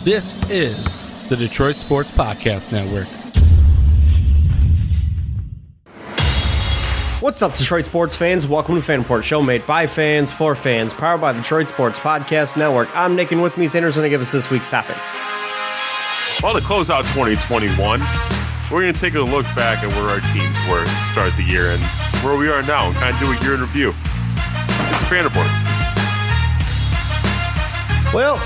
This is the Detroit Sports Podcast Network. What's up, Detroit sports fans? Welcome to Fan Report, show made by fans for fans, powered by the Detroit Sports Podcast Network. I'm Nick, and with me, Xander's going to give us this week's topic. Well, to close out 2021, we're going to take a look back at where our teams were to start the year and where we are now and kind of do a year in review. It's Fan Report. Well,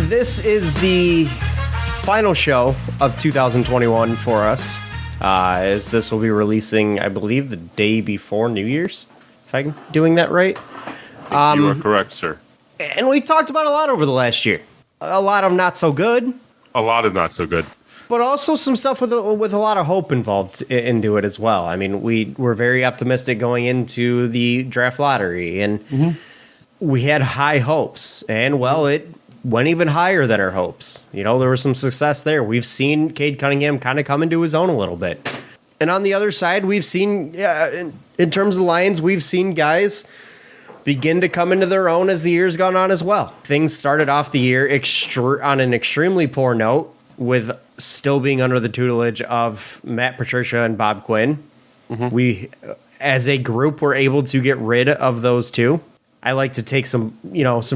this is the final show of 2021 for us, as this will be releasing, I believe, the day before New Year's, if I'm doing that right. You are correct, sir. And we talked about a lot over the last year. A lot of not so good. A lot of not so good. But also some stuff with a lot of hope involved into it as well. I mean, we were very optimistic going into the draft lottery, and we had high hopes. And, well, it went even higher than our hopes. You know, there was some success there. We've seen Cade Cunningham kind of come into his own a little bit. And on the other side, we've seen, in terms of the Lions, we've seen guys begin to come into their own as the year's gone on as well. Things started off the year on an extremely poor note, with still being under the tutelage of Matt Patricia and Bob Quinn. We, as a group, were able to get rid of those two. I like to take some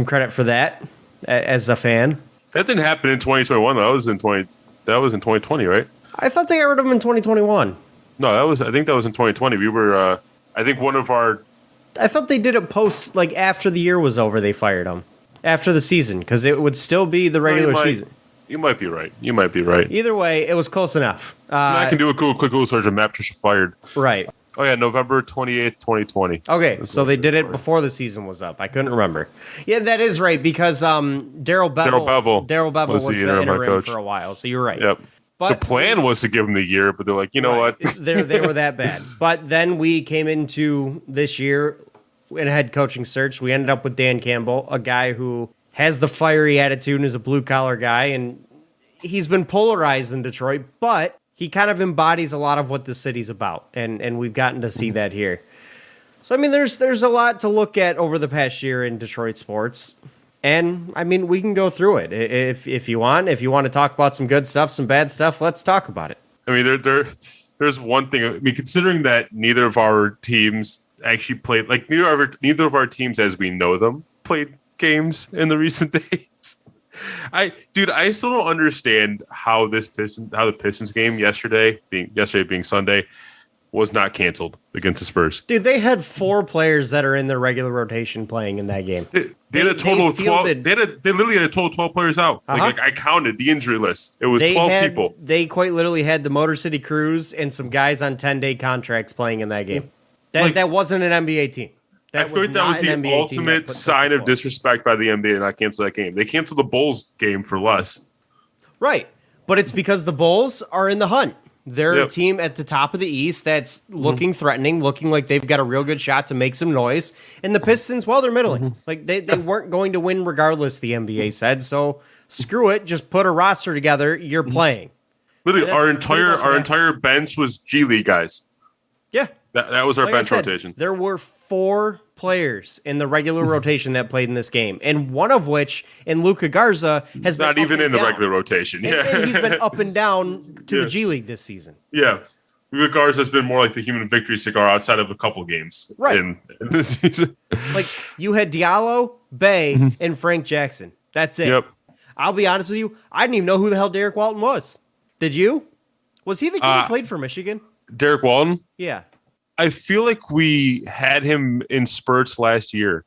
credit for that as a fan. That didn't happen in 2021. That was in 2020, right? I thought they got rid of them in 2021. No, I think that was in 2020. We were, I thought they did it post, like, after the year was over, they fired them. After the season, because it would still be the regular season. You might be right. Either way, it was close enough. I can do a quick Google search of Matt Patricia fired. Right. Oh, yeah, November 28th, 2020. Okay, so they did it before the season was up. I couldn't remember. Yeah, that is right, because Daryl Bevel was the interim coach for a while, so you're right. Yep. But the plan was to give him the year, but they're like, you know what? they were that bad. But then we came into this year in a head coaching search. We ended up with Dan Campbell, a guy who has the fiery attitude and is a blue-collar guy, and he's been polarized in Detroit, but he kind of embodies a lot of what the city's about, and we've gotten to see that here. So, I mean, there's a lot to look at over the past year in Detroit sports, and, I mean, we can go through it if you want. If you want to talk about some good stuff, some bad stuff, let's talk about it. I mean, there's one thing. I mean, considering that neither of our teams actually played, like, neither of our teams as we know them played games in the recent days. I still don't understand how the Pistons game yesterday being Sunday was not canceled against the Spurs. Dude, they had 4 players that are in their regular rotation playing in that game. They had a total of 12. They literally had a total of 12 players out. Like, I counted the injury list. It was 12 people. They quite literally had the Motor City Cruise and some guys on 10-day contracts playing in that game. That wasn't an NBA team. I feel like that was the ultimate sign of disrespect by the NBA to not cancel that game. They canceled the Bulls game for less. Right. But it's because the Bulls are in the hunt. They're a team at the top of the East that's looking threatening, looking like they've got a real good shot to make some noise. And the Pistons, well, they're middling. Like, they weren't going to win regardless, the NBA said. So screw it. Just put a roster together. You're playing. Literally, our entire bench was G League guys. Yeah. That was our bench rotation. There were 4 players in the regular rotation that played in this game, and one of which, in Luka Garza, has been not even in the regular rotation. Yeah, and he's been up and down to the G League this season. Yeah, Luka Garza has been more like the human victory cigar outside of a couple games in this season. Like, you had Diallo, Bay, and Frank Jackson. That's it. Yep. I'll be honest with you, I didn't even know who the hell Derek Walton was. Did you? Was he the kid who played for Michigan? Derek Walton? Yeah. I feel like we had him in spurts last year,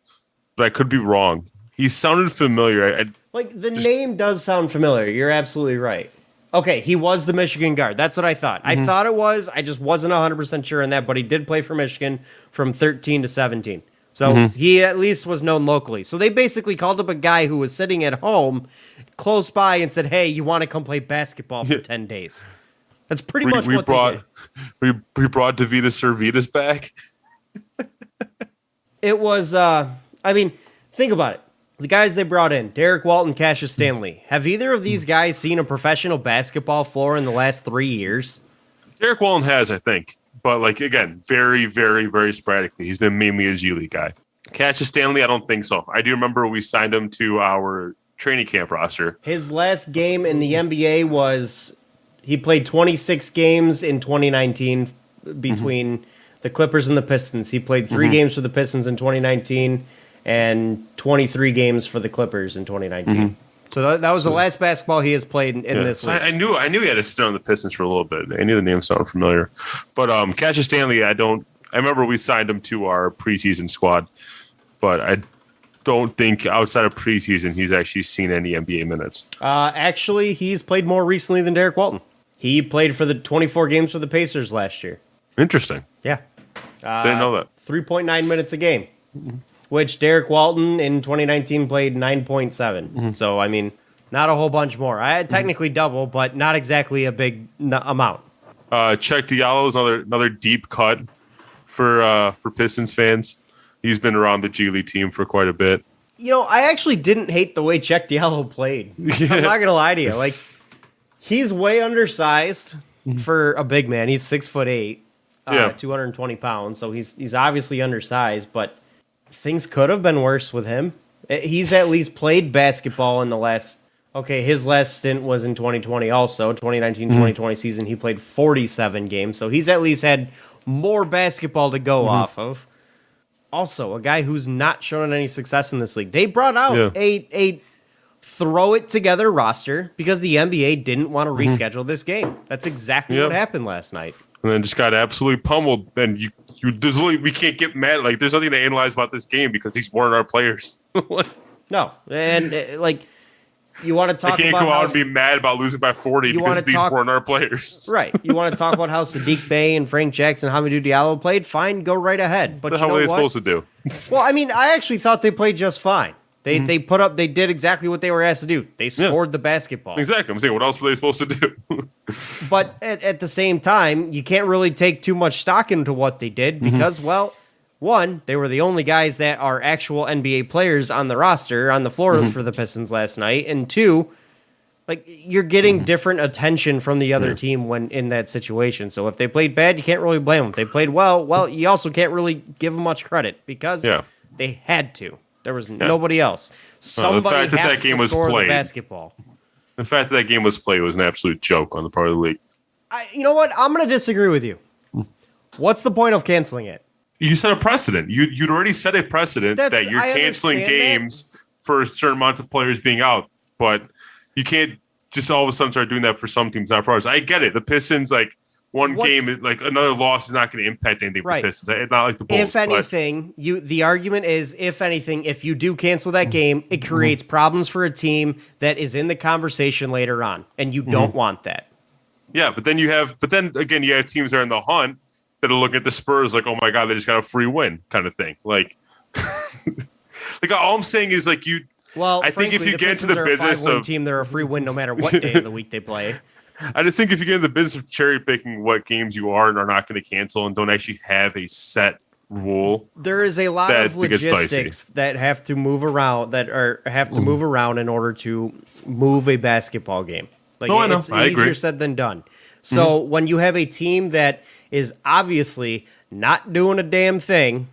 but I could be wrong. He sounded familiar. The name does sound familiar. You're absolutely right. Okay, he was the Michigan guard. That's what I thought. I thought it was. I just wasn't 100% sure on that, but he did play for Michigan from 13 to 17. So he at least was known locally. So they basically called up a guy who was sitting at home close by and said, hey, you want to come play basketball for 10 days? That's pretty much what they did. We brought Davidas Servitas back. It was, I mean, think about it. The guys they brought in, Derek Walton, Cassie Stanley. Have either of these guys seen a professional basketball floor in the last 3 years? Derek Walton has, I think. But, like, again, very, very, very sporadically. He's been mainly a G League guy. Cassie Stanley, I don't think so. I do remember we signed him to our training camp roster. His last game in the NBA was he played 26 games in 2019 between the Clippers and the Pistons. He played 3 games for the Pistons in 2019 and 23 games for the Clippers in 2019. So that was the last basketball he has played in this league. I knew he had a stint on the Pistons for a little bit. I knew the name sounded familiar. But Cassie Stanley, I remember we signed him to our preseason squad, but I don't think outside of preseason he's actually seen any NBA minutes. Actually, he's played more recently than Derek Walton. He played for the 24 games for the Pacers last year. Interesting. Yeah. Didn't know that. 3.9 minutes a game, which Derek Walton in 2019 played 9.7. So, I mean, not a whole bunch more. I had technically double, but not exactly a big amount. Chuck Diallo is another deep cut for Pistons fans. He's been around the G League team for quite a bit. You know, I actually didn't hate the way Chuck Diallo played. I'm not going to lie to you. Like, he's way undersized for a big man. He's 6'8", 220 pounds. So he's obviously undersized, but things could have been worse with him. He's at least played basketball in the last... Okay, his last stint was in 2020 also. 2019-2020 season, he played 47 games. So he's at least had more basketball to go off of. Also, a guy who's not shown any success in this league. They brought out a throw-it-together roster because the NBA didn't want to reschedule this game. That's exactly what happened last night. And then just got absolutely pummeled. And we can't get mad. Like, there's nothing to analyze about this game because these weren't our players. No, and you want to talk about I can't go out and be mad about losing by 40 because these weren't our players. Right. You want to talk about how Sadiq Bey and Frank Jackson, Hamidou Diallo played? Fine, go right ahead. But what the hell were they supposed to do? Well, I mean, I actually thought they played just fine. They did exactly what they were asked to do. They scored the basketball. Exactly. I'm saying, what else were they supposed to do? But at the same time, you can't really take too much stock into what they did because, well, one, they were the only guys that are actual NBA players on the roster, on the floor for the Pistons last night. And two, like, you're getting different attention from the other team when in that situation. So if they played bad, you can't really blame them. If they played well, you also can't really give them much credit because they had to. There was nobody else. Somebody has to score the basketball. The fact that game was played was an absolute joke on the part of the league. You know what? I'm going to disagree with you. What's the point of canceling it? You set a precedent. You'd already set a precedent that you're canceling games for a certain amount of players being out, but you can't just all of a sudden start doing that for some teams, not for ours. I get it. The Pistons, like, one game, like, another loss is not going to impact anything for the Pistons. It's not like the Bulls. If anything, the argument is, if anything, if you do cancel that game, it creates problems for a team that is in the conversation later on, and you don't want that. Yeah, but then again, you have teams that are in the hunt that are looking at the Spurs like, oh my God, they just got a free win kind of thing. Like, like, all I'm saying is, like, I think if you get into the business of team, they're a free win no matter what day of the week they play. I just think if you get in the business of cherry picking what games you are and are not going to cancel and don't actually have a set rule, there is a lot of logistics that have to move around move around in order to move a basketball game. Like, it's easier said than done. So when you have a team that is obviously not doing a damn thing,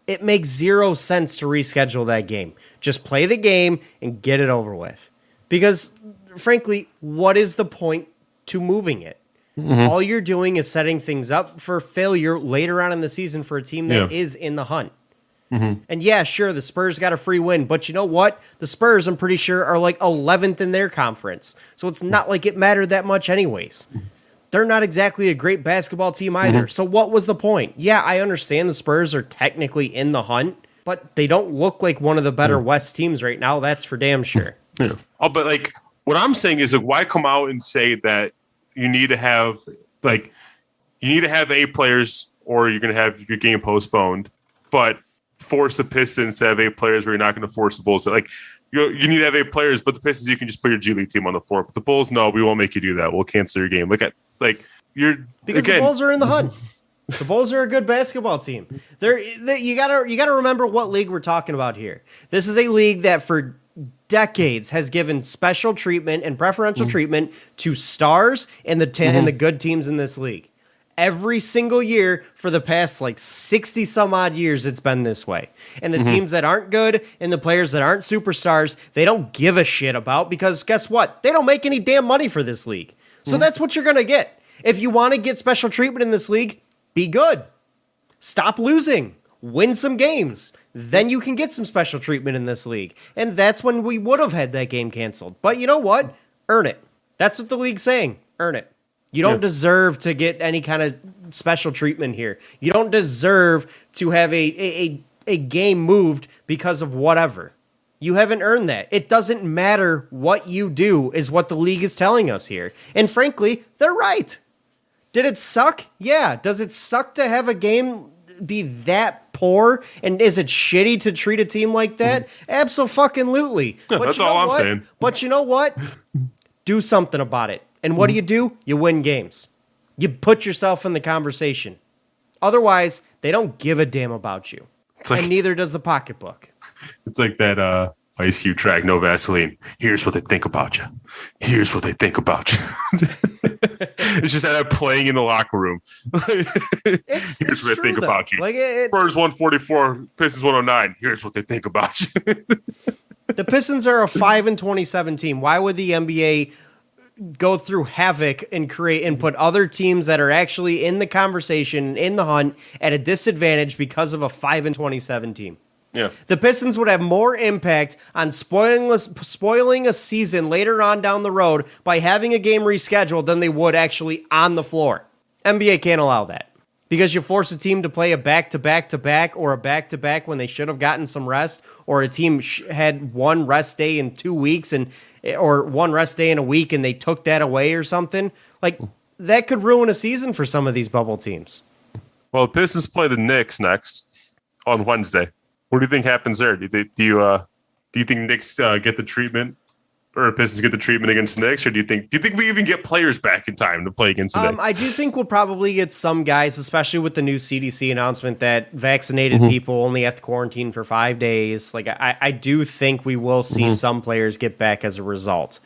it makes zero sense to reschedule that game. Just play the game and get it over with. Because, frankly, what is the point to moving it? All you're doing is setting things up for failure later on in the season for a team that is in the hunt. And yeah, sure, the Spurs got a free win, but you know what? The Spurs, I'm pretty sure, are like 11th in their conference. So it's not like it mattered that much anyways. They're not exactly a great basketball team either. So what was the point? Yeah, I understand the Spurs are technically in the hunt, but they don't look like one of the better West teams right now. That's for damn sure. Oh, but, like, what I'm saying is, like, why come out and say that you need to have A players or you're going to have your game postponed, but force the Pistons to have A players where you're not going to force the Bulls. Like, you need to have A players, but the Pistons, you can just put your G League team on the floor. But the Bulls, no, we won't make you do that. We'll cancel your game. Because the Bulls are in the hunt. The Bulls are a good basketball team. You gotta remember what league we're talking about here. This is a league that for decades has given special treatment and preferential treatment to stars and the good teams in this league. Every single year for the past 60 some odd years, it's been this way. And the teams that aren't good and the players that aren't superstars, they don't give a shit about, because guess what? They don't make any damn money for this league. So that's what you're going to get. If you want to get special treatment in this league, be good. Stop losing. Win some games. Then you can get some special treatment in this league. And that's when we would have had that game canceled. But you know what? Earn it. That's what the league's saying. Earn it. You don't deserve to get any kind of special treatment here. You don't deserve to have a game moved because of whatever. You haven't earned that. It doesn't matter what you do, is what the league is telling us here. And frankly, they're right. Did it suck? Yeah. Does it suck to have a game be that poor? And is it shitty to treat a team like that? Abso-fucking-lutely. That's all I'm saying. But you know what? Do something about it. And what do? You win games. You put yourself in the conversation. Otherwise, they don't give a damn about you. And neither does the pocketbook. It's like that Ice Cube track, No Vaseline. Here's what they think about you. Here's what they think about you. It's just that playing in the locker room. Here's what they think about you. Spurs 144, Pistons 109. Here's what they think about you. The Pistons are a 5-27 team. Why would the NBA go through havoc and create and put other teams that are actually in the conversation, in the hunt, at a disadvantage because of a 5-27 team? Yeah. The Pistons would have more impact on spoiling a season later on down the road by having a game rescheduled than they would actually on the floor. NBA can't allow that. Because you force a team to play a back-to-back-to-back or a back-to-back when they should have gotten some rest, or a team had one rest day in 2 weeks or one rest day in a week and they took that away or something. That could ruin a season for some of these bubble teams. Well, the Pistons play the Knicks next on Wednesday. What do you think happens there? Do you think Knicks get the treatment, or Pistons get the treatment against the Knicks, or do you think we even get players back in time to play against the Knicks? I do think we'll probably get some guys, especially with the new CDC announcement that vaccinated people only have to quarantine for 5 days. I do think we will see some players get back as a result,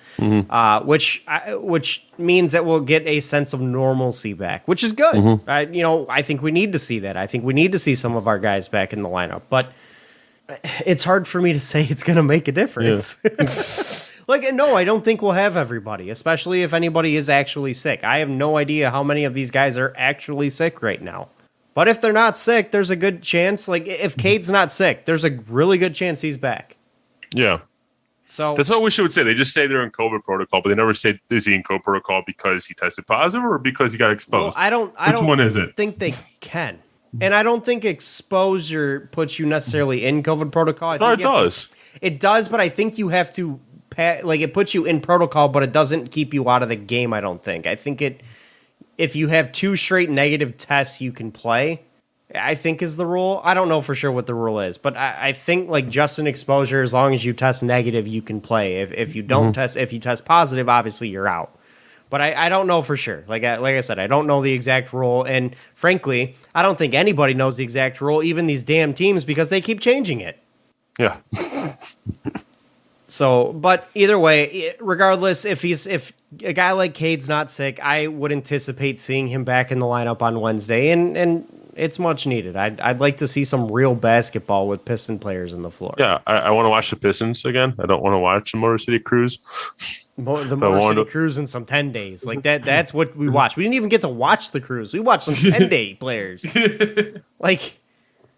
which means that we'll get a sense of normalcy back, which is good. I think we need to see that. I think we need to see some of our guys back in the lineup, but it's hard for me to say it's going to make a difference. Yeah. No, I don't think we'll have everybody, especially if anybody is actually sick. I have no idea how many of these guys are actually sick right now. But if they're not sick, there's a good chance. If Cade's not sick, there's a really good chance he's back. Yeah. So that's what we should say. They just say they're in COVID protocol, but they never say, is he in COVID protocol because he tested positive or because he got exposed? Well, Which one is it? Think they can. And I don't think exposure puts you necessarily in COVID protocol. I think it does. It does, but I think you have to, it puts you in protocol, but it doesn't keep you out of the game, I don't think. I think if you have 2 straight negative tests, you can play, I think is the rule. I don't know for sure what the rule is, but I think just an exposure, as long as you test negative, you can play. If you don't if you test positive, obviously you're out. But I don't know for sure. Like I said, I don't know the exact rule. And frankly, I don't think anybody knows the exact rule, even these damn teams, because they keep changing it. Yeah. So, but either way, regardless, if a guy like Cade's not sick, I would anticipate seeing him back in the lineup on Wednesday. And it's much needed. I'd like to see some real basketball with Piston players in the floor. Yeah, I want to watch the Pistons again. I don't want to watch the Motor City Cruise. The Motor City Cruise in some 10 days. That's what we watched. We didn't even get to watch the Cruise. We watched some 10-day players. It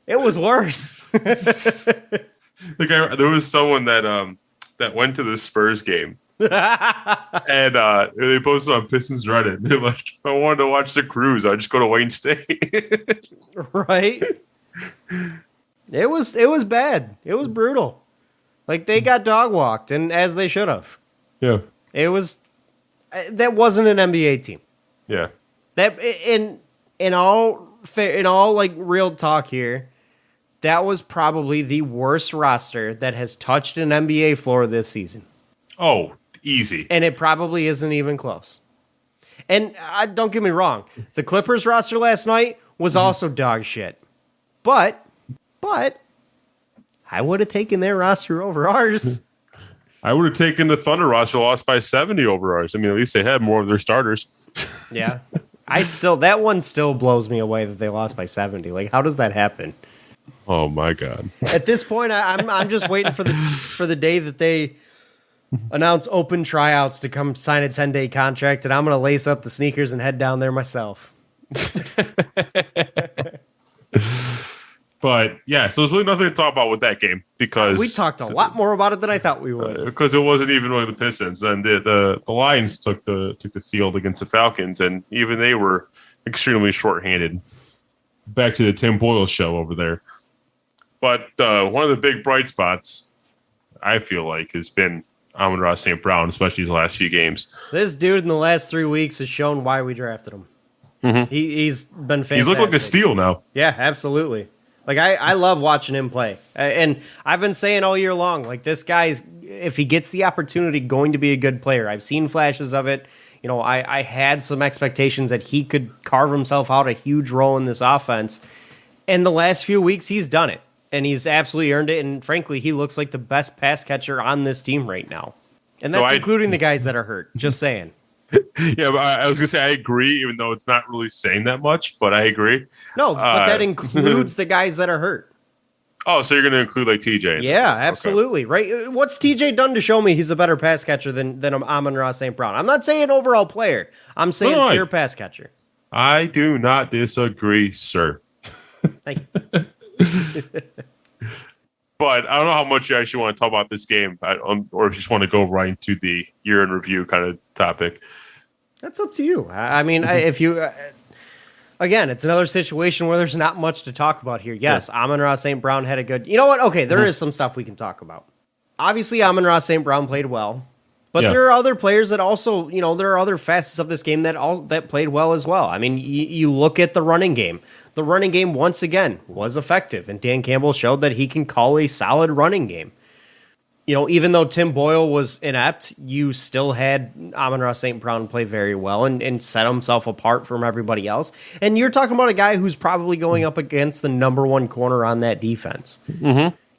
was worse. There was someone that went to the Spurs game. And they posted on Pistons Reddit. They're like, if I wanted to watch the Cruise, I'd just go to Wayne State. Right? It was bad. It was brutal. They got dog walked, and as they should have. Yeah. That wasn't an NBA team. Yeah. That in all real talk here, that was probably the worst roster that has touched an NBA floor this season. Oh, easy. And it probably isn't even close. And don't get me wrong, the Clippers roster last night was also dog shit. But I would have taken their roster over ours. I would have taken the Thunder roster, lost by 70 over ours. I mean, at least they had more of their starters. Yeah. That one still blows me away that they lost by 70. Like, how does that happen? Oh my God! At this point, I'm just waiting for the day that they announce open tryouts to come sign a 10-day contract, and I'm gonna lace up the sneakers and head down there myself. But yeah, so there's really nothing to talk about with that game because we talked a lot more about it than I thought we would. Because it wasn't even really the Pistons, and the Lions took the field against the Falcons, and even they were extremely shorthanded. Back to the Tim Boyle show over there. But one of the big bright spots, I feel like, has been Amon-Ra St. Brown, especially his last few games. This dude in the last 3 weeks has shown why we drafted him. Mm-hmm. He's been fantastic. He's looked like a steal now. Yeah, absolutely. Like, I love watching him play. And I've been saying all year long, like, this guy's, if he gets the opportunity, going to be a good player. I've seen flashes of it. You know, I had some expectations that he could carve himself out a huge role in this offense. And the last few weeks, he's done it. And he's absolutely earned it. And frankly, he looks like the best pass catcher on this team right now. And that's including the guys that are hurt. Just saying. Yeah, but I was going to say I agree, even though it's not really saying that much, but I agree. No, but that includes the guys that are hurt. Oh, so you're going to include like TJ? Yeah, absolutely. Okay. Right? What's TJ done to show me he's a better pass catcher than Amon-Ra St. Brown? I'm not saying overall player. I'm saying pure pass catcher. I do not disagree, sir. Thank you. But I don't know how much you actually want to talk about this game, or if you just want to go right into the year in review kind of topic. That's up to you. I mean, if you, again, it's another situation where there's not much to talk about here. Yes, Amon-Ra St. Brown had a good, you know what? Okay, there is some stuff we can talk about. Obviously, Amon-Ra St. Brown played well, but there are other players that also, you know, there are other facets of this game that played well as well. I mean, you look at the running game. The running game, once again, was effective, and Dan Campbell showed that he can call a solid running game. You know, even though Tim Boyle was inept, you still had Amon-Ra St. Brown play very well and set himself apart from everybody else. And you're talking about a guy who's probably going up against the number one corner on that defense.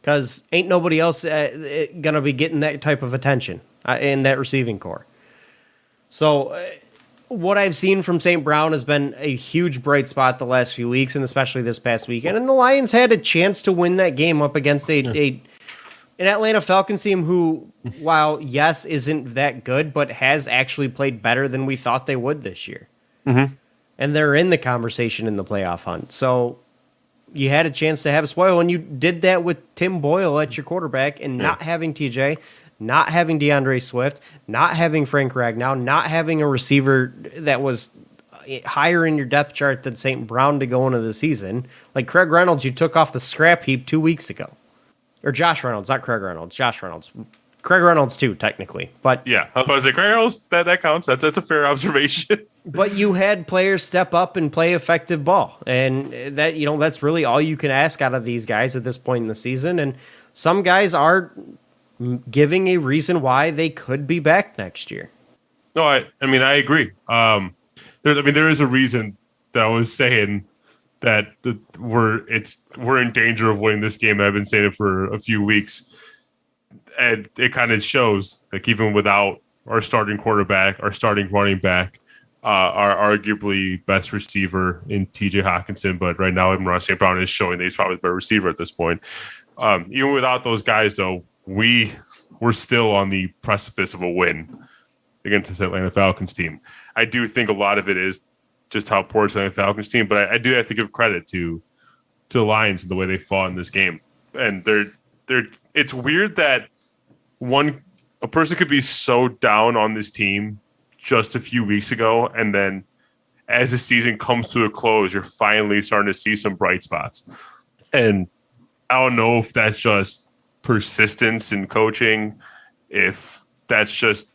Because ain't nobody else going to be getting that type of attention in that receiving core. So what I've seen from St. Brown has been a huge bright spot the last few weeks, and especially this past weekend. And the Lions had a chance to win that game up against an Atlanta Falcons team who, while, yes, isn't that good, but has actually played better than we thought they would this year. And they're in the conversation in the playoff hunt. So you had a chance to have a spoil, and you did that with Tim Boyle at your quarterback and not having TJ, not having DeAndre Swift, not having Frank Ragnow, not having a receiver that was higher in your depth chart than St. Brown to go into the season. Like Craig Reynolds, you took off the scrap heap 2 weeks ago. Or Josh Reynolds, not Craig Reynolds. Josh Reynolds. Craig Reynolds too, technically. But yeah, I was about to say Craig Reynolds, that counts. That's a fair observation. But you had players step up and play effective ball. And that, you know, that's really all you can ask out of these guys at this point in the season. And some guys are giving a reason why they could be back next year. No, I mean, I agree. There is a reason that I was saying that we're in danger of winning this game. I've been saying it for a few weeks, and it kind of shows. Like even without our starting quarterback, our starting running back, our arguably best receiver in T.J. Hawkinson, but right now Amon-Ra St. Brown is showing that he's probably the better receiver at this point. Even without those guys, though, we're still on the precipice of a win against this Atlanta Falcons team. I do think a lot of it is just how poor it's Atlanta Falcons team, but I do have to give credit to the Lions and the way they fought in this game. And it's weird that a person could be so down on this team just a few weeks ago, and then as the season comes to a close, you're finally starting to see some bright spots. And I don't know if that's just persistence in coaching, if that's just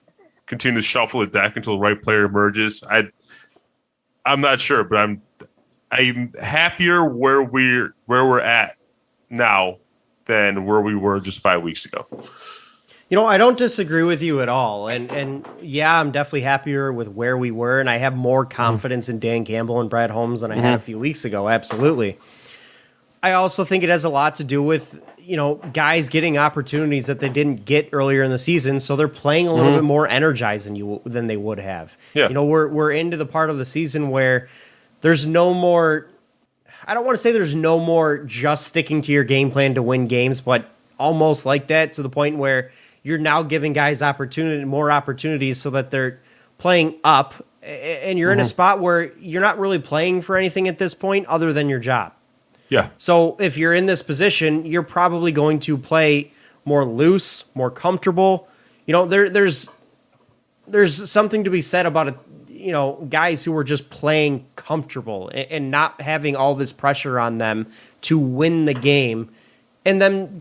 continue to shuffle the deck until the right player emerges. I'm not sure, but I'm happier where we're at now than where we were just 5 weeks ago. You know, I don't disagree with you at all. And yeah, I'm definitely happier with where we were, and I have more confidence in Dan Campbell and Brad Holmes than I had a few weeks ago. Absolutely. I also think it has a lot to do with, guys getting opportunities that they didn't get earlier in the season, so they're playing a little bit more energized than they would have. Yeah. We're into the part of the season where there's no more. I don't want to say there's no more just sticking to your game plan to win games, but almost like that, to the point where you're now giving guys more opportunities so that they're playing up, and you're in a spot where you're not really playing for anything at this point other than your job. Yeah. So if you're in this position, you're probably going to play more loose, more comfortable. There's something to be said about it. Guys who are just playing comfortable and not having all this pressure on them to win the game, and then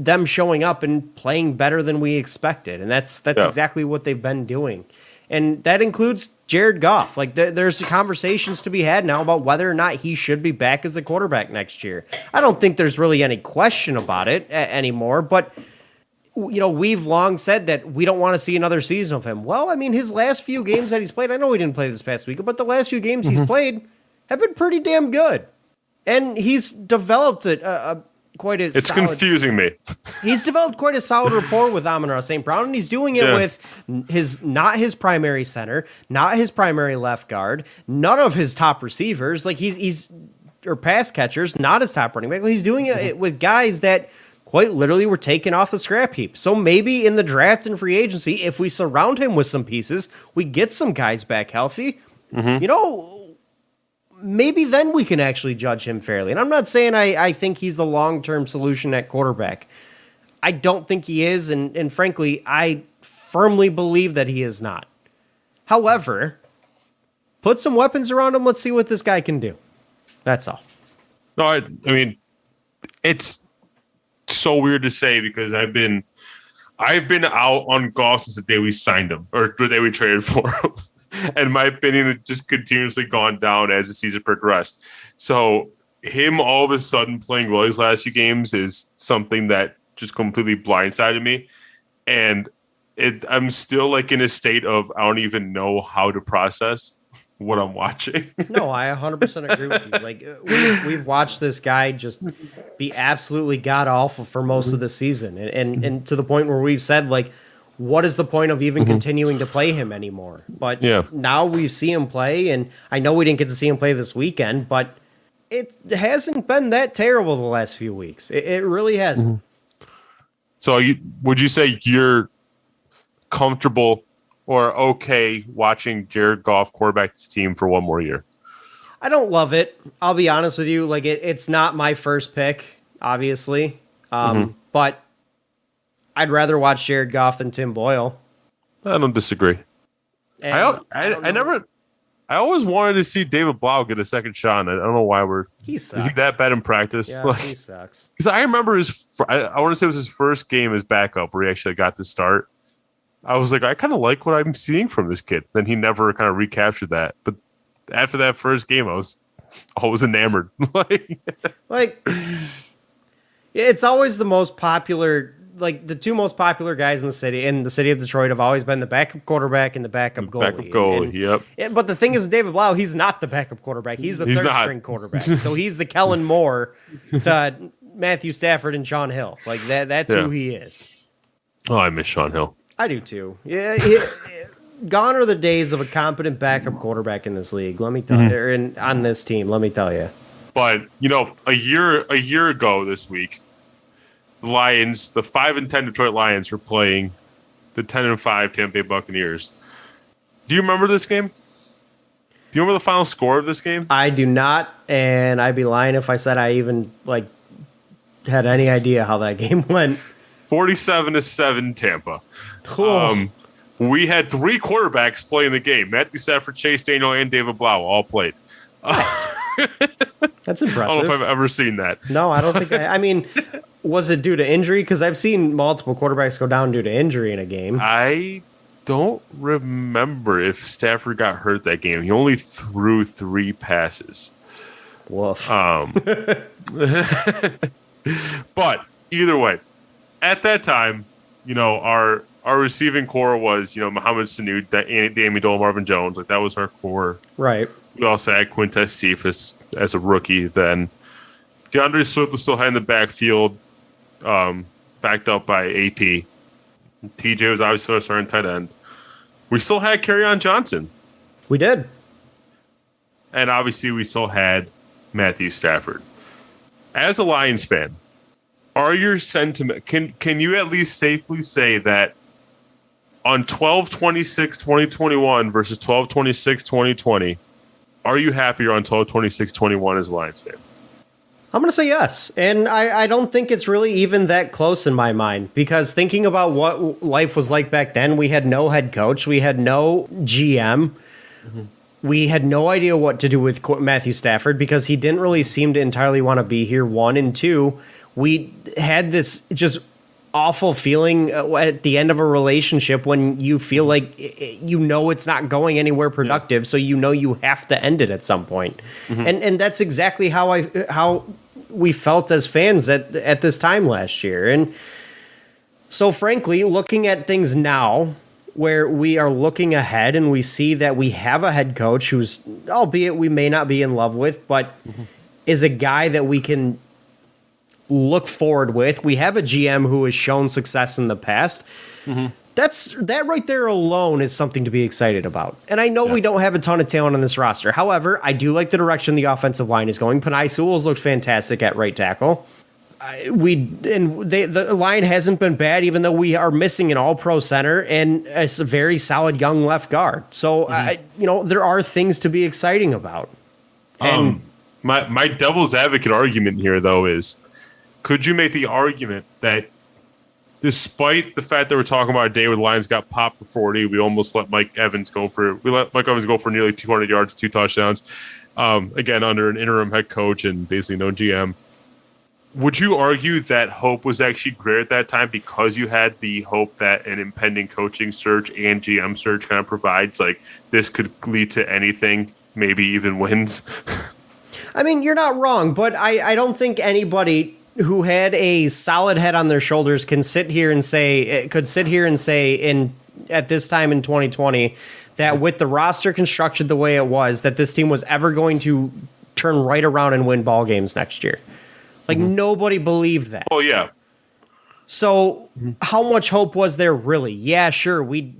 them showing up and playing better than we expected. And that's exactly what they've been doing. And that includes Jared Goff. Like, there's conversations to be had now about whether or not he should be back as a quarterback next year. I don't think there's really any question about it anymore, but we've long said that we don't want to see another season of him. Well, I mean, his last few games that he's played, I know he didn't play this past week, but the last few games he's played have been pretty damn good. And he's developed quite a It's solid, confusing me. He's developed quite a solid rapport with Amon-Ra St. Brown, and he's doing it with not his primary center, not his primary left guard, none of his top receivers, like he's or pass catchers, not his top running back. He's doing it with guys that quite literally were taken off the scrap heap. So maybe in the draft and free agency, if we surround him with some pieces, we get some guys back healthy. Maybe then we can actually judge him fairly. And I'm not saying I think he's the long-term solution at quarterback. I don't think he is, and frankly, I firmly believe that he is not. However, put some weapons around him. Let's see what this guy can do. That's all. No, I mean, it's so weird to say because I've been out on Goff since the day we signed him or the day we traded for him. And my opinion has just continuously gone down as the season progressed. So him all of a sudden playing well these last few games is something that just completely blindsided me. And I'm still like in a state of I don't even know how to process what I'm watching. No, I 100% agree with you. Like we've watched this guy just be absolutely god awful for most of the season, and to the point where we've said like, what is the point of even continuing to play him anymore? But now we see him play, and I know we didn't get to see him play this weekend, but it hasn't been that terrible the last few weeks. It really hasn't. So would you say you're comfortable or okay watching Jared Goff quarterback this team for one more year? I don't love it. I'll be honest with you. Like it's not my first pick, obviously. But I'd rather watch Jared Goff than Tim Boyle. I don't disagree. And I always wanted to see David Blau get a second shot. I don't know why he sucks. Is he that bad in practice? Yeah, he sucks. Because I remember I want to say it was his first game as backup where he actually got to start. I was like, I kind of like what I'm seeing from this kid. Then he never kind of recaptured that. But after that first game, I was enamored. like it's always the most popular. Like the two most popular guys in the city of Detroit have always been the backup quarterback and the backup goalie. Backup goalie, yep. But the thing is, David Blau, he's not the backup quarterback. He's a third string quarterback. So he's the Kellen Moore to Matthew Stafford and Sean Hill. Like that's who he is. Oh, I miss Sean Hill. I do too. Yeah. Gone are the days of a competent backup quarterback in this league. Let me tell you, or on this team. Let me tell you. But a year ago this week, the Lions, the 5-10 Detroit Lions, were playing the 10-5 Tampa Bay Buccaneers. Do you remember this game? Do you remember the final score of this game? I do not, and I'd be lying if I said I even had any idea how that game went. 47-7 Tampa. Cool. We had three quarterbacks playing the game. Matthew Stafford, Chase Daniel, and David Blau all played. Nice. That's impressive. I don't know if I've ever seen that. No, I don't think I mean, was it due to injury? Because I've seen multiple quarterbacks go down due to injury in a game. I don't remember if Stafford got hurt that game. He only threw 3 passes. Woof. But either way, at that time, our receiving core was, Mohamed Sanu, Damian Dole, Marvin Jones. Like that was our core. Right. We also had Quintez Cephas as a rookie then. DeAndre Swift was still high in the backfield, backed up by AP. TJ was obviously our starting tight end. We still had Kerryon Johnson. We did. And obviously we still had Matthew Stafford. As a Lions fan, are your sentiment, can you at least safely say that on 12/26/2021 versus 12/26/2020, are you happier on 12/26/21 as a Lions fan? I'm going to say yes. And I don't think it's really even that close in my mind, because thinking about what life was like back then, we had no head coach. We had no GM. Mm-hmm. We had no idea what to do with Matthew Stafford because he didn't really seem to entirely want to be here, 1. And 2, we had this just awful feeling at the end of a relationship when you feel like it's not going anywhere productive, so you have to end it at some point. Mm-hmm. And that's exactly how we felt as fans at this time last year. And so frankly, looking at things now where we are looking ahead and we see that we have a head coach who's, albeit we may not be in love with, but is a guy that we can look forward with. We have a GM who has shown success in the past. Mm-hmm. That right there alone is something to be excited about. And I know we don't have a ton of talent on this roster. However, I do like the direction the offensive line is going. Panay Sewell's looked fantastic at right tackle. The line hasn't been bad, even though we are missing an all-pro center and a very solid young left guard. So, there are things to be exciting about. And my devil's advocate argument here, though, is could you make the argument that despite the fact that we're talking about a day where the Lions got popped for 40, we let Mike Evans go for nearly 200 yards, 2 touchdowns, again, under an interim head coach and basically no GM. Would you argue that hope was actually greater at that time because you had the hope that an impending coaching search and GM search kind of provides, like, this could lead to anything, maybe even wins? I mean, you're not wrong, but I don't think anybody who had a solid head on their shoulders could sit here and say at this time in 2020 that with the roster constructed the way it was, that this team was ever going to turn right around and win ball games next year. Like, nobody believed that. Oh, yeah. So how much hope was there really? Yeah, sure. We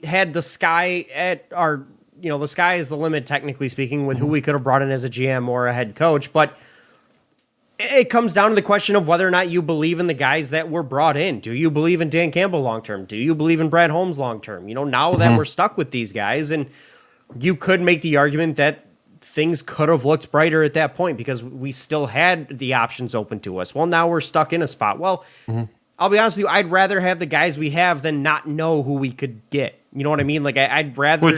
had the sky at our, the sky is the limit, technically speaking, with who we could have brought in as a GM or a head coach. But it comes down to the question of whether or not you believe in the guys that were brought in. Do you believe in Dan Campbell long-term? Do you believe in Brad Holmes long-term? Now that we're stuck with these guys, and you could make the argument that things could have looked brighter at that point because we still had the options open to us. Well, now we're stuck in a spot. Well, I'll be honest with you, I'd rather have the guys we have than not know who we could get. You know what I mean? Like, I'd rather...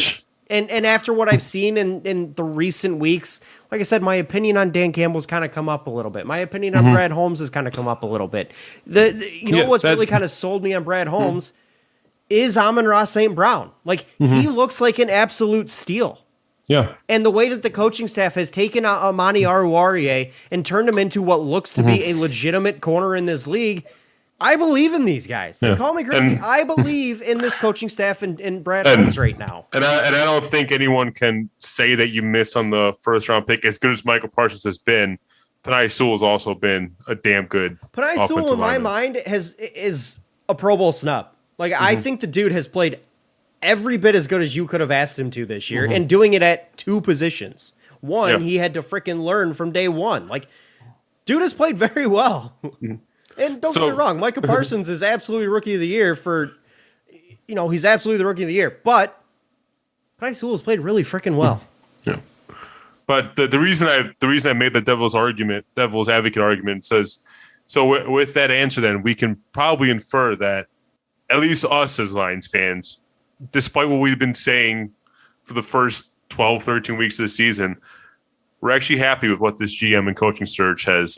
And after what I've seen in the recent weeks, like I said, my opinion on Dan Campbell's kind of come up a little bit. My opinion on Brad Holmes has kind of come up a little bit. What's really kind of sold me on Brad Holmes is Amon-Ra St. Brown. Like, he looks like an absolute steal. Yeah. And the way that the coaching staff has taken Amani Aruarie and turned him into what looks to be a legitimate corner in this league, I believe in these guys. They call me crazy. I believe in this coaching staff and Brad Holmes right now. And I don't think anyone can say that you miss on the first round pick. As good as Michael Parsons has been, Panay Sewell has also been a damn good Panay Sewell, in my mind, is a Pro Bowl snub. Like, I think the dude has played every bit as good as you could have asked him to this year, and doing it at 2 positions. One, he had to freaking learn from day one. Like, dude has played very well. And don't get me wrong, Micah Parsons is absolutely Rookie of the Year he's absolutely the Rookie of the Year. But Panay Sewell has played really freaking well. Yeah. But the reason I made the devil's advocate argument says, so with that answer, then we can probably infer that at least us as Lions fans, despite what we've been saying for the first 12, 13 weeks of the season, we're actually happy with what this GM and coaching search has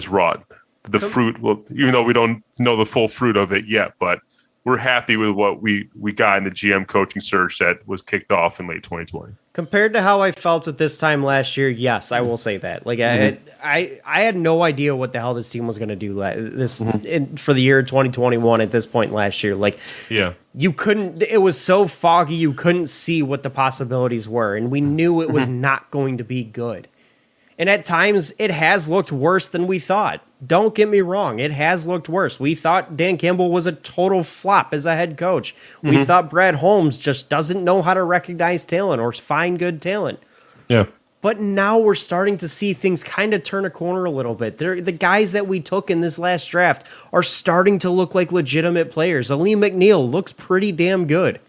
wrought. The fruit, even though we don't know the full fruit of it yet, but we're happy with what we got in the GM coaching search that was kicked off in late 2020. Compared to how I felt at this time last year, yes, I will say that. Like, I had no idea what the hell this team was going to do for the year 2021 at this point last year. Like, you couldn't. It was so foggy, you couldn't see what the possibilities were, and we knew it was not going to be good. And at times, it has looked worse than we thought. Don't get me wrong. It has looked worse. We thought Dan Campbell was a total flop as a head coach. We thought Brad Holmes just doesn't know how to recognize talent or find good talent. Yeah. But now we're starting to see things kind of turn a corner a little bit. The guys that we took in this last draft are starting to look like legitimate players. Aleem McNeil looks pretty damn good.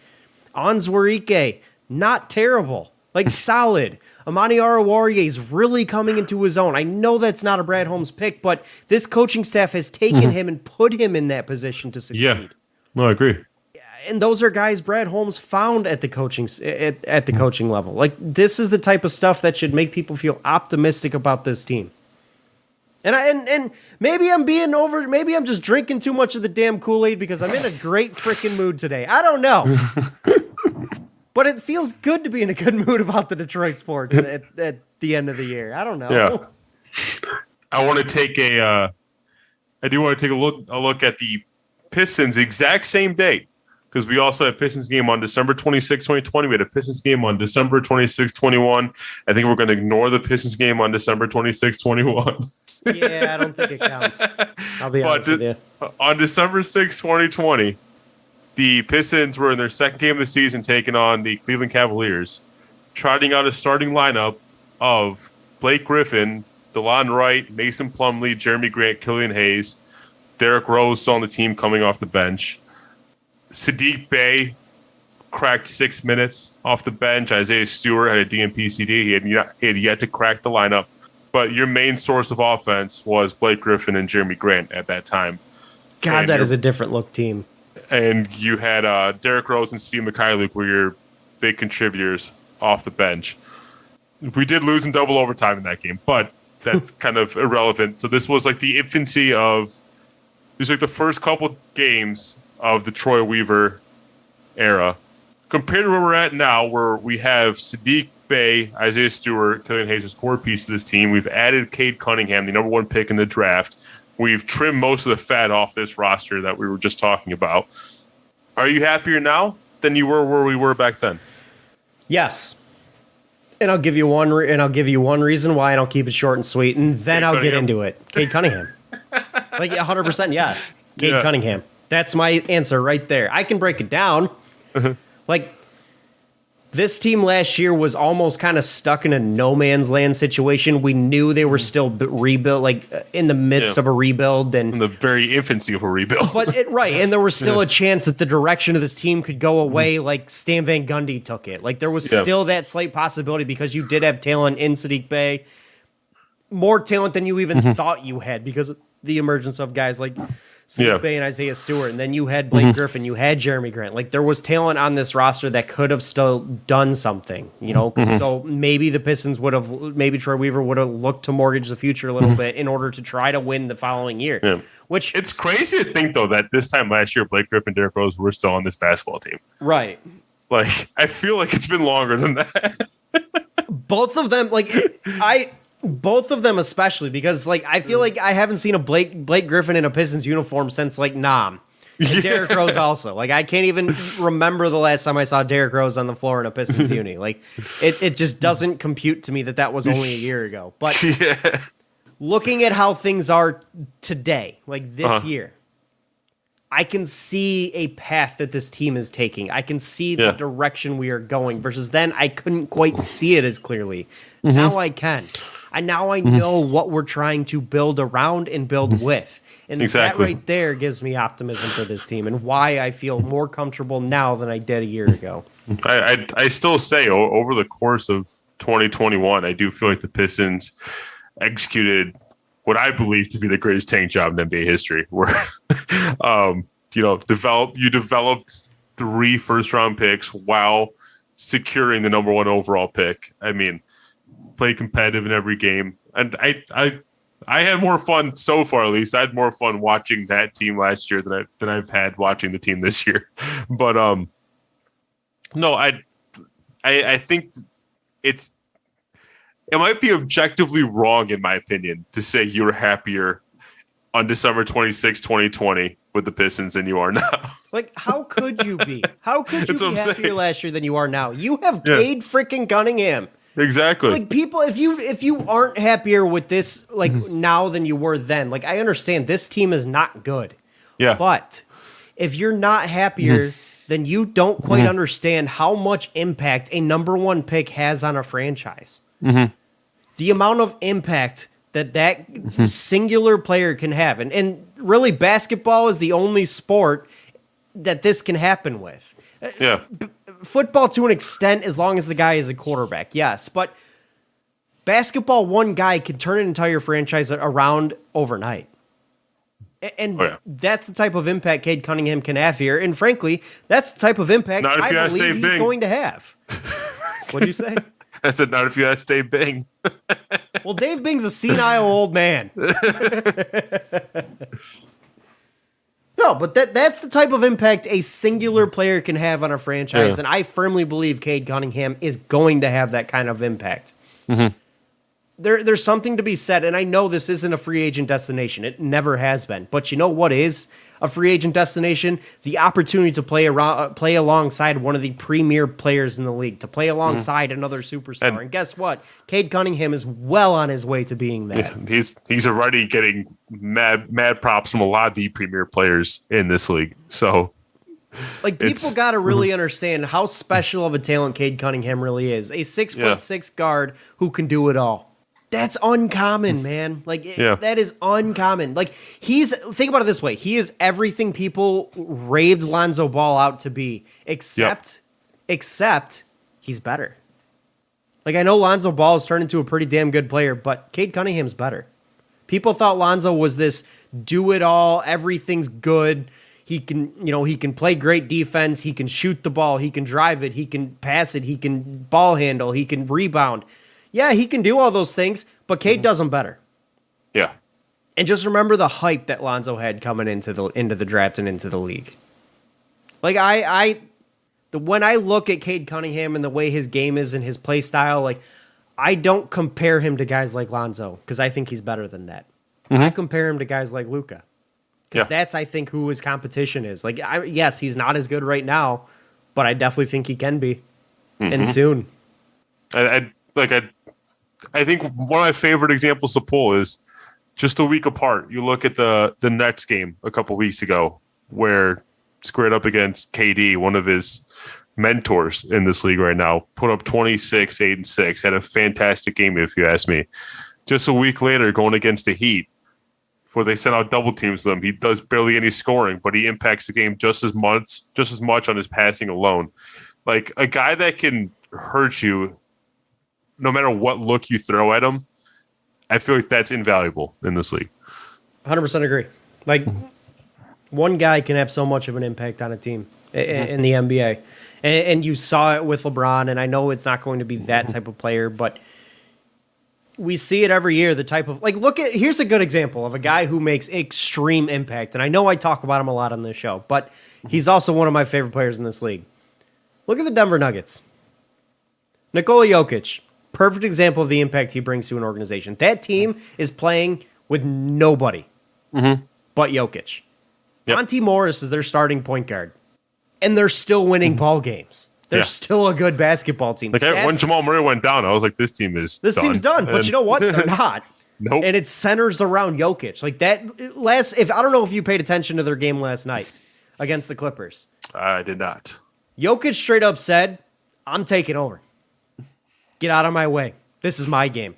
Answerike, not terrible. Like, solid. Amani Arawarye is really coming into his own. I know that's not a Brad Holmes pick, but this coaching staff has taken him and put him in that position to succeed. Yeah. No, I agree. And those are guys Brad Holmes found at the coaching at the coaching level. Like, this is the type of stuff that should make people feel optimistic about this team. And maybe I'm being over. Maybe I'm just drinking too much of the damn Kool-Aid because I'm in a great freaking mood today. I don't know. But it feels good to be in a good mood about the Detroit sports at the end of the year. I don't know. Yeah. I want to take I do want to take a look at the Pistons exact same day, because we also had a Pistons game on December 26, 2020. We had a Pistons game on December 26, 21. I think we're going to ignore the Pistons game on December 26, 21. Yeah, I don't think it counts. I'll be honest with you. On December 6, 2020, the Pistons were in their second game of the season taking on the Cleveland Cavaliers, trotting out a starting lineup of Blake Griffin, DeLon Wright, Mason Plumlee, Jeremy Grant, Killian Hayes, Derrick Rose still on the team coming off the bench. Saddiq Bey cracked 6 minutes off the bench. Isaiah Stewart had a DNP CD. He had yet to crack the lineup. But your main source of offense was Blake Griffin and Jeremy Grant at that time. God, that is a different look team. And you had Derrick Rose and Steve Mikhailiuk were your big contributors off the bench. We did lose in double overtime in that game, but that's kind of irrelevant. So this was like the infancy of – these were like the first couple games of the Troy Weaver era. Compared to where we're at now, where we have Saddiq Bey, Isaiah Stewart, Killian Hayes as core piece of this team. We've added Cade Cunningham, the number one pick in the draft. We've trimmed most of the fat off this roster that we were just talking about. Are you happier now than you were where we were back then? Yes. And I'll give you one reason why, and I'll keep it short and sweet, and then I'll get into it. Cade Cunningham. Like 100% yes. Cade Cunningham. That's my answer right there. I can break it down. Like, this team last year was almost kind of stuck in a no man's land situation. We knew they were still rebuilt, like in the midst of a rebuild, and in the very infancy of a rebuild. And there was still a chance that the direction of this team could go away, like Stan Van Gundy took it. Like, there was still that slight possibility because you did have talent in Saddiq Bey, more talent than you even thought you had because of the emergence of guys like Saddiq Bey and Isaiah Stewart, and then you had Blake Griffin, you had Jeremy Grant. Like, there was talent on this roster that could have still done something, you know? So maybe the Pistons maybe Troy Weaver would have looked to mortgage the future a little bit in order to try to win the following year. Yeah. Which, it's crazy to think, though, that this time last year, Blake Griffin, Derrick Rose were still on this basketball team. Right. Like, I feel like it's been longer than that. Both of them, both of them especially, because like I feel like I haven't seen a Blake Griffin in a Pistons uniform since like Nam. And Derrick Rose also. Like, I can't even remember the last time I saw Derrick Rose on the floor in a Pistons uni. Like, it just doesn't compute to me that was only a year ago. But looking at how things are today, like this year, I can see a path that this team is taking. I can see the direction we are going, versus then I couldn't quite see it as clearly. Now I can. And now I know what we're trying to build around and build with. And that right there gives me optimism for this team and why I feel more comfortable now than I did a year ago. I still say over the course of 2021, I do feel like the Pistons executed what I believe to be the greatest tank job in NBA history, where you developed 3 first-round picks while securing the number 1 overall pick. I mean, play competitive in every game, and I had more fun so far. At least I had more fun watching that team last year than I've had watching the team this year. But no, I think it might be objectively wrong, in my opinion, to say you're happier on December 26, 2020 with the Pistons than you are now. Like, how could you be? How could you be happier last year than you are now? You have Cade freaking Cunningham. Exactly. Like people, if you aren't happier with this like now than you were then, like I understand this team is not good. Yeah. But if you're not happier, then you don't quite understand how much impact a number one pick has on a franchise. The amount of impact that singular player can have. And really, basketball is the only sport that this can happen with. Yeah. Football, to an extent, as long as the guy is a quarterback, yes. But basketball, one guy can turn an entire franchise around overnight. And that's the type of impact Cade Cunningham can have here. And frankly, that's the type of impact I believe he's going to have. What'd you say? I said, not if you ask Dave Bing. Well, Dave Bing's a senile old man. No, but that's the type of impact a singular player can have on a franchise. And I firmly believe Cade Cunningham is going to have that kind of impact. There's something to be said, and I know this isn't a free agent destination. It never has been. But you know what is a free agent destination? The opportunity to play alongside one of the premier players in the league, to play alongside another superstar. And guess what? Cade Cunningham is well on his way to being that. Yeah, he's already getting mad props from a lot of the premier players in this league. So, like, people got to really understand how special of a talent Cade Cunningham really is. A 6'6" guard who can do it all. That's uncommon, man. Like, that is uncommon. Like, think about it this way. He is everything people raved Lonzo Ball out to be, except he's better. Like, I know Lonzo Ball has turned into a pretty damn good player, but Cade Cunningham's better. People thought Lonzo was this do-it-all, everything's good. He can play great defense. He can shoot the ball. He can drive it. He can pass it. He can ball handle. He can rebound. Yeah, he can do all those things, but Cade does them better. Yeah. And just remember the hype that Lonzo had coming into the draft and into the league. Like when I look at Cade Cunningham and the way his game is and his play style, like I don't compare him to guys like Lonzo because I think he's better than that. I compare him to guys like Luka because that's I think who his competition is. Like yes, he's not as good right now, but I definitely think he can be, and soon. I think one of my favorite examples to pull is just a week apart. You look at the Nets game a couple weeks ago where squared up against KD, one of his mentors in this league right now, put up 26, 8, and 6, had a fantastic game, if you ask me. Just a week later, going against the Heat, where they sent out double teams to him, he does barely any scoring, but he impacts the game just as much on his passing alone. Like a guy that can hurt you no matter what look you throw at him, I feel like that's invaluable in this league. 100% agree. Like, one guy can have so much of an impact on a team in the NBA. And you saw it with LeBron, and I know it's not going to be that type of player, but we see it every year, the type of... Like, here's a good example of a guy who makes extreme impact, and I know I talk about him a lot on this show, but he's also one of my favorite players in this league. Look at the Denver Nuggets. Nikola Jokic. Perfect example of the impact he brings to an organization. That team is playing with nobody but Jokic. Yep. Monty Morris is their starting point guard, and they're still winning ball games. They're still a good basketball team. Like when Jamal Murray went down, I was like, "This team's done." But you know what? They're not. Nope. And it centers around Jokic. Like that. I don't know if you paid attention to their game last night against the Clippers. I did not. Jokic straight up said, "I'm taking over. Get out of my way. This is my game."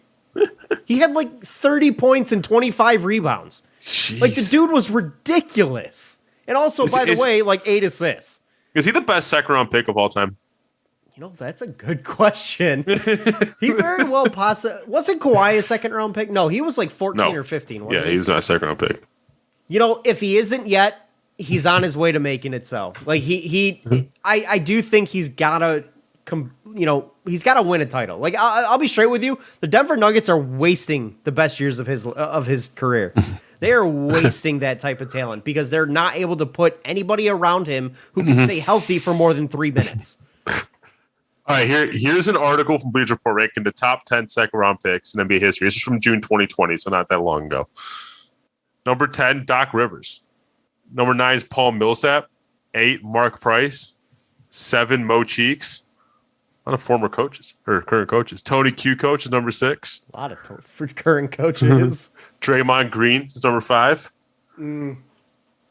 He had like 30 points and 25 rebounds. Jeez. Like the dude was ridiculous. And also, by the way, like 8 assists. Is he the best second round pick of all time? You know, that's a good question. He very well possibly... Wasn't Kawhi a second round pick? No, he was like 14 or 15, wasn't he? Yeah, he was not a second round pick. You know, if he isn't yet, he's on his way to making it so. Like I do think he's got to... he's got to win a title. Like I'll be straight with you, the Denver Nuggets are wasting the best years of his career. They are wasting that type of talent because they're not able to put anybody around him who can stay healthy for more than 3 minutes. All right, here's an article from Bleacher Report ranking the top 10 second round picks in NBA history. This is from June 2020, so not that long ago. Number 10, Doc Rivers. Number 9 is Paul Millsap. 8, Mark Price. 7, Mo Cheeks. lot of former coaches or current coaches. Tony Q coach is number 6. A lot of for current coaches. Draymond Green is number 5.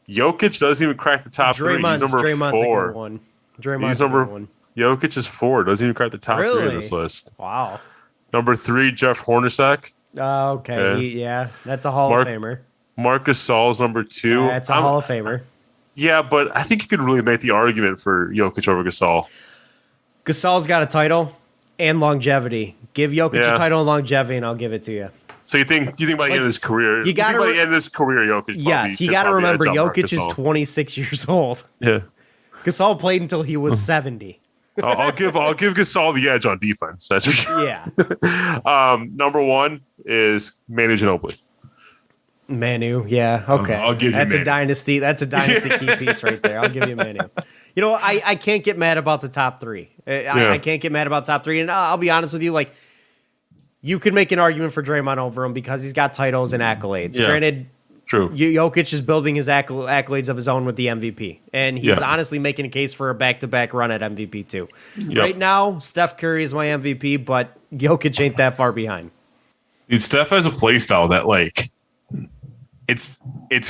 Jokic doesn't even crack the top 3. He's number Draymond's 4. a good one. Draymond's He's number a good one. Jokic is 4. Doesn't even crack the top 3 of this list. Wow. Number 3, Jeff Hornacek. Okay. Yeah. That's a Hall of Famer. Marcus Gasol is number 2. That's a Hall of Famer. Yeah, but I think you could really make the argument for Jokic over Gasol. Gasol's got a title and longevity. Give Jokic a title and longevity, and I'll give it to you. So you think by the end of his career, by the end of his career, Jokic? Yes, you got to remember Jokic is 26 years old. Yeah, Gasol played until he was 70. I'll give Gasol the edge on defense. That's for sure. Yeah. Number 1 is Manu Ginobili. Manu, yeah, okay. I'll give you That's Manu. a dynasty. That's a dynasty key piece right there. I'll give you Manu. You know, I can't get mad about the top 3. I can't get mad about top 3, and I'll be honest with you, like, you could make an argument for Draymond over him because he's got titles and accolades. Yeah. Granted, true. Jokic is building his accolades of his own with the MVP, and he's honestly making a case for a back-to-back run at MVP too. Yep. Right now, Steph Curry is my MVP, but Jokic ain't that far behind. Dude, Steph has a play style that like it's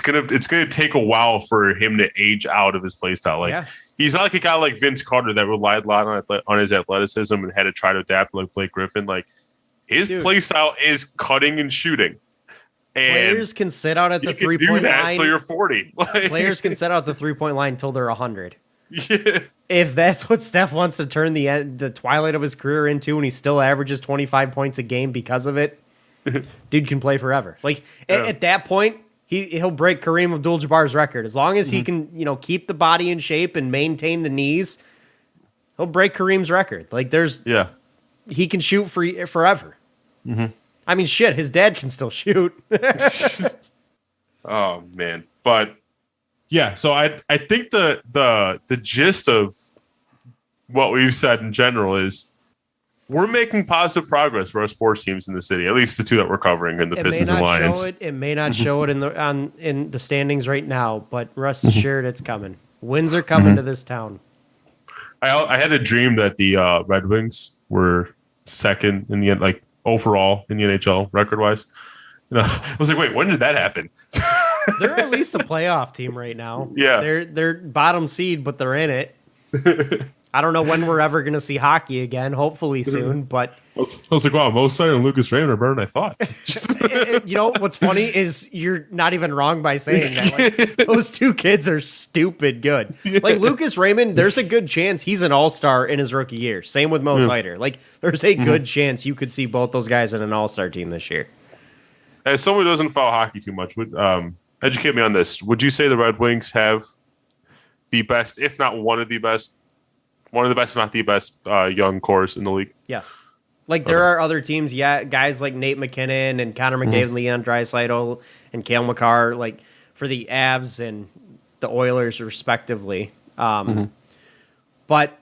gonna take a while for him to age out of his play style. Like he's not like a guy like Vince Carter that relied a lot on his athleticism and had to try to adapt like Blake Griffin. Like his play style is cutting and shooting. And players can sit out at the 3-point line until you're 40. Players can sit out the 3-point line until they're 100. Yeah. If that's what Steph wants to turn the twilight of his career into, and he still averages 25 points a game because of it, dude can play forever. Like at that point, he'll break Kareem Abdul-Jabbar's record as long as he can, keep the body in shape and maintain the knees. He'll break Kareem's record. Like he can shoot forever. Mm-hmm. I mean, shit, his dad can still shoot. Oh man, but yeah. So I think the gist of what we've said in general is we're making positive progress for our sports teams in the city. At least the 2 that we're covering in the Pistons and Lions. It may not show it in the standings right now, but rest assured, it's coming. Wins are coming to this town. I had a dream that the Red Wings were second in the end, like overall in the NHL record wise. I was like, wait, when did that happen? They're at least a playoff team right now. Yeah, they're bottom seed, but they're in it. I don't know when we're ever going to see hockey again. Hopefully soon, but I was like, wow, Mo Seider and Lucas Raymond are better than I thought. You know what's funny is you're not even wrong by saying that. Like, those 2 kids are stupid good. Like Lucas Raymond, there's a good chance he's an all-star in his rookie year. Same with Mo Seider. Like there's a good chance you could see both those guys in an all-star team this year. As someone who doesn't follow hockey too much, would educate me on this. Would you say the Red Wings have the best, if not one of the best, if not the best, young cores in the league? Yes. Like there are other teams, guys like Nate McKinnon and Connor McDavid, Leon Draisaitl, and Cale Makar, like for the Avs and the Oilers respectively. But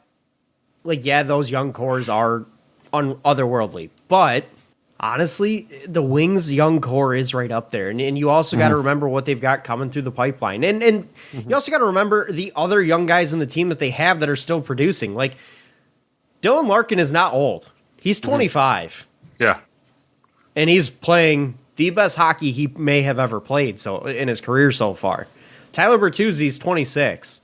like, those young cores are otherworldly. But honestly, the Wings young core is right up there. And you also got to remember what they've got coming through the pipeline. And you also got to remember the other young guys in the team that they have that are still producing. Like Dylan Larkin is not old. He's 25. Yeah. And he's playing the best hockey he may have ever played in his career so far. Tyler Bertuzzi's 26.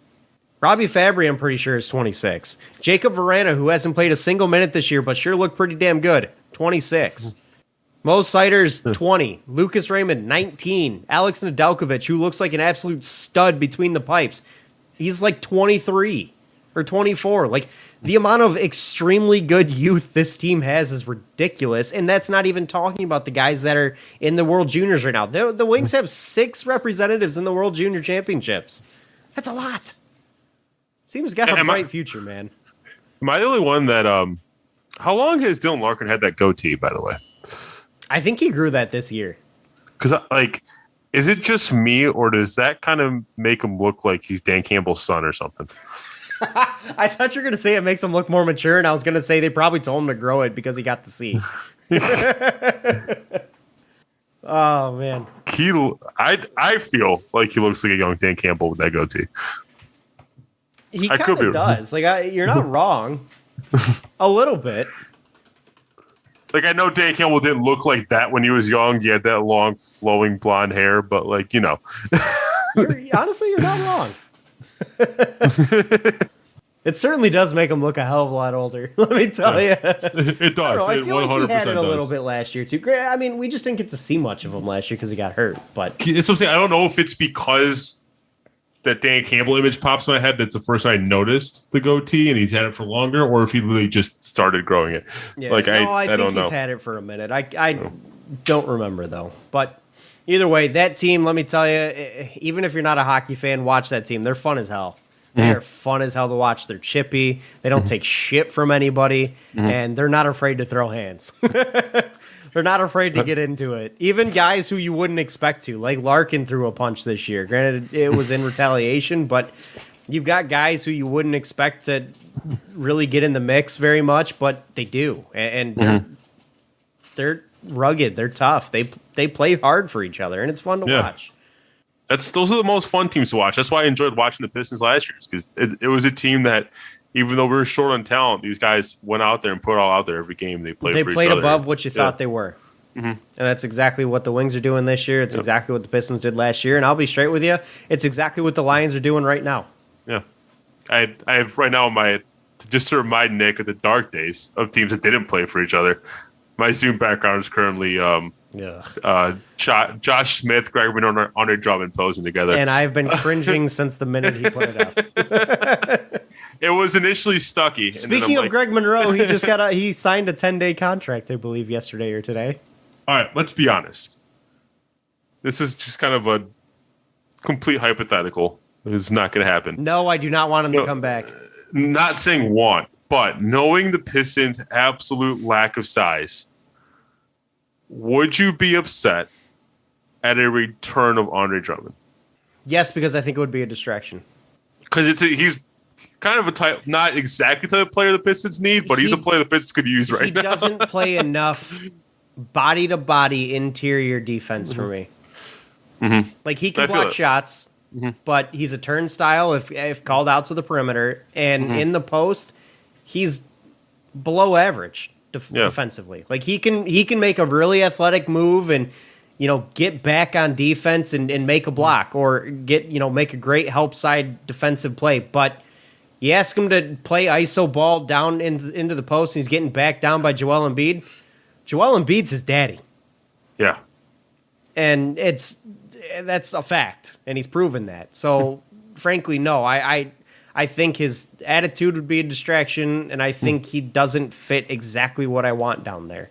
Robbie Fabry, I'm pretty sure, is 26. Jacob Verana, who hasn't played a single minute this year but sure looked pretty damn good, 26. Mo Seider's 20. Lucas Raymond, 19. Alex Nedeljkovic, who looks like an absolute stud between the pipes, he's like 23 or 24. Like, the amount of extremely good youth this team has is ridiculous, and that's not even talking about the guys that are in the World Juniors right now. The Wings have 6 representatives in the World Junior Championships. That's a lot. Team's got a bright future, man. Am I the only one that how long has Dylan Larkin had that goatee, by the way? I think he grew that this year. Because, is it just me, or does that kind of make him look like he's Dan Campbell's son or something? I thought you were going to say it makes him look more mature, and I was going to say they probably told him to grow it because he got the C. Oh, man. I feel like he looks like a young Dan Campbell with that goatee. He kind of does. Like, you're not wrong. A little bit. Like, I know Dan Campbell didn't look like that when he was young. He had that long, flowing blonde hair, but, like, you know. Honestly, you're not wrong. It certainly does make him look a hell of a lot older. Let me tell you. It does. I feel like he had it a little does. bit last year, too. I mean, we just didn't get to see much of him last year because he got hurt. But That's what I'm saying. I don't know if it's because that Dan Campbell image pops in my head. That's the first time I noticed the goatee, and he's had it for longer, or if he really just started growing it. yeah, like, I think don't know. he's had it for a minute. I don't remember, though. But either way, that team, let me tell you, even if you're not a hockey fan, watch that team. They're fun as hell. They're fun as hell to watch. They're chippy. They don't take shit from anybody, and they're not afraid to throw hands. They're not afraid to get into it. Even guys who you wouldn't expect to, like Larkin threw a punch this year. Granted, it was in retaliation, but you've got guys who you wouldn't expect to really get in the mix very much, but they do, and they're rugged. They're tough. They play hard for each other, and it's fun to watch. Those are the most fun teams to watch. That's why I enjoyed watching the Pistons last year, because it was a team that, even though we were short on talent, these guys went out there and put it all out there every game they played. They for played each other. above what you thought they were, and that's exactly what the Wings are doing this year. It's exactly what the Pistons did last year, and I'll be straight with you. It's exactly what the Lions are doing right now. Yeah, I have right now just to remind Nick of the dark days of teams that didn't play for each other. My Zoom background is currently Josh Smith, Greg Monroe, Andre Drummond posing together. And I've been cringing since the minute he put it up. It was initially Stucky. Speaking of Greg Monroe, he signed a 10-day contract, I believe, yesterday or today. All right, let's be honest. This is just kind of a complete hypothetical. It's not going to happen. No, I do not want him to come back. Not saying want, but knowing the Pistons' absolute lack of size, would you be upset at a return of Andre Drummond? Yes, because I think it would be a distraction. Because he's kind of a type, not exactly the type of player the Pistons need, but he's a player the Pistons could use right now. He doesn't play enough body-to-body interior defense for me. Like, he can block shots, but he's a turnstile if called out to the perimeter. And in the post, he's below average defensively. Like, he can make a really athletic move and, get back on defense and make a block, or make a great help side defensive play. But you ask him to play ISO ball down into the post, and he's getting backed down by Joel Embiid. Joel Embiid's his daddy. Yeah. And that's a fact, and he's proven that. So, frankly, no. I think his attitude would be a distraction, and I think he doesn't fit exactly what I want down there.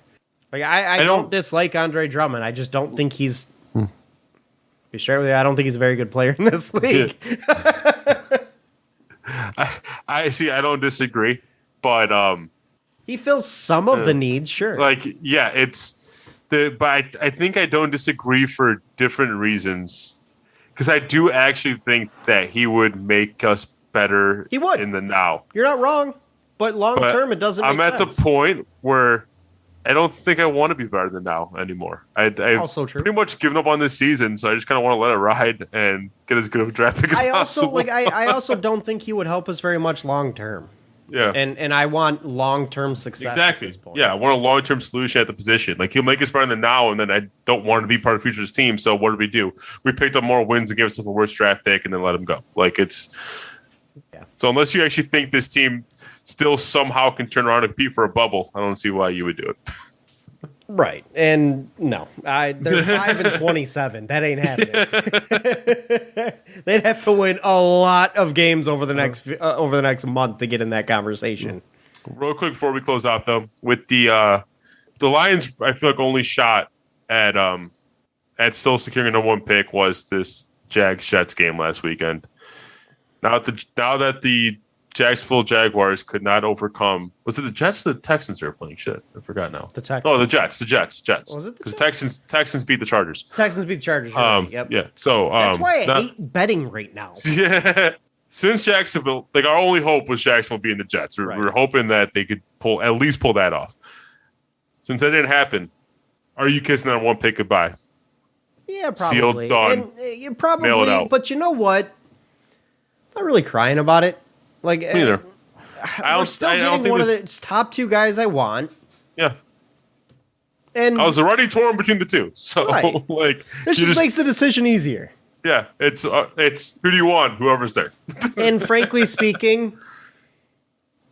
Like, I don't dislike Andre Drummond. I just don't think he's... Be straight with you, I don't think he's a very good player in this league. I see. I don't disagree, but he fills some of the needs, sure. Like, yeah, but I think I don't disagree for different reasons, because I do actually think that he would make us better. He would in the now. You're not wrong, but long term, it doesn't. I'm make at sense. the point where I don't think I want to be better than now anymore. I've also true. pretty much given up on this season, so I just kind of want to let it ride and get as good of a draft pick as possible. I also don't think he would help us very much long term. Yeah, and I want long term success. Exactly. At this point. Yeah, I want a long term solution at the position. Like, he'll make us better than now, and then I don't want him to be part of the future of this team. So what do? We picked up more wins and gave ourselves a worse draft pick, and then let him go. Like, it's. Yeah. So unless you actually think this team still somehow can turn around and compete for a bubble, I don't see why you would do it. Right, and no, they're 5-27. That ain't happening. They'd have to win a lot of games over the next month to get in that conversation. Real quick before we close out, though, with the Lions, I feel like only shot at still securing a number one pick was this Jags-Jets game last weekend. Now that the Jacksonville Jaguars could not overcome. Was it the Jets or the Texans they were playing? Shit, I forgot now. The Texans. Oh, the Jets. Was it the Because Texans beat the Chargers. Texans beat the Chargers. Right. Yep. Yeah. So that's why I hate betting right now. Yeah. Since Jacksonville, like, our only hope was Jacksonville beating the Jets. We were hoping that they could at least pull that off. Since that didn't happen, are you kissing that one pick goodbye? Yeah, probably. Sealed, done. And probably, Mail it out. But you know what? I'm not really crying about it. Like, neither. we're still getting one of the top two guys I want. Yeah. And I was already torn between the two. So, right. like... This just makes the decision easier. Yeah, it's who do you want? Whoever's there. And frankly speaking,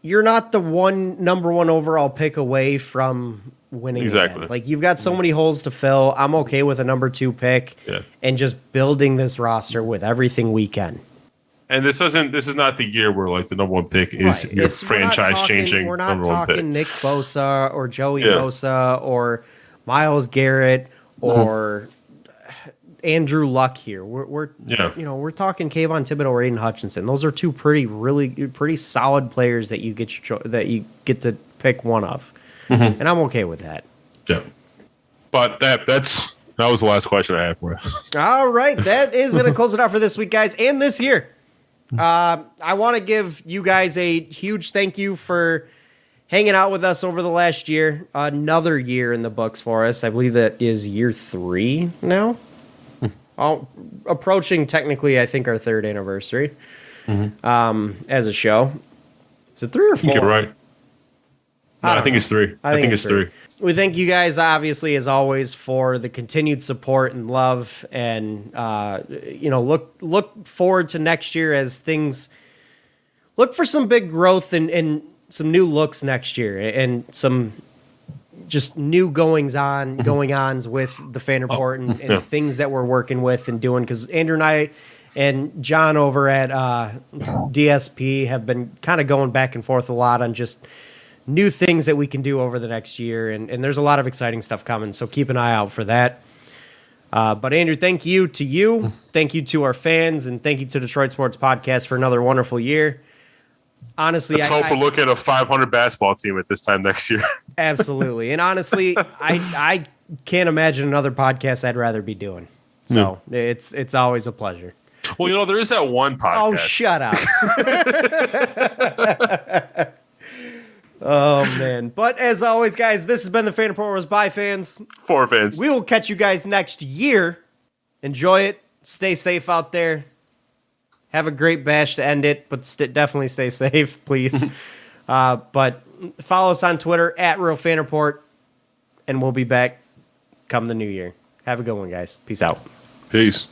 you're not the number one overall pick away from winning. Exactly. Again. Like, you've got so many holes to fill. I'm okay with a number 2 pick and just building this roster with everything we can. And this is not the year where like the number 1 pick is your franchise changing. We're not talking Nick Bosa or Joey Bosa or Myles Garrett or Andrew Luck here. We're talking Kayvon Thibodeau or Aiden Hutchinson. Those are two pretty solid players that you get to pick one of. And I'm okay with that. Yeah. But that was the last question I had for you. All right. That is going to close it out for this week, guys, and this year. I want to give you guys a huge thank you for hanging out with us over the last year. Another year in the books for us. I believe that is year 3 now. Approaching technically, I think, our 3rd anniversary as a show. Is it 3 or 4? I think you're right. No, I think it's 3. I think it's 3. We thank you guys, obviously, as always, for the continued support and love, and look forward to next year as things look for some big growth and some new looks next year, and some just new going-ons with the fan report and things that we're working with and doing, because Andrew and I and John over at DSP have been kind of going back and forth a lot on just new things that we can do over the next year, and there's a lot of exciting stuff coming, so keep an eye out for that. But Andrew, thank you to you, thank you to our fans, and thank you to Detroit Sports Podcast for another wonderful year. Honestly, let's hope we're looking at a 500 basketball team at this time next year. Absolutely, and honestly, I can't imagine another podcast I'd rather be doing. So it's always a pleasure. Well, there is that one podcast. Oh, shut up. Oh, man. But as always, guys, this has been the Fan Report by fans. For fans. We will catch you guys next year. Enjoy it. Stay safe out there. Have a great bash to end it, but definitely stay safe, please. But follow us on Twitter at Real Fan Report, and we'll be back come the new year. Have a good one, guys. Peace out. Peace.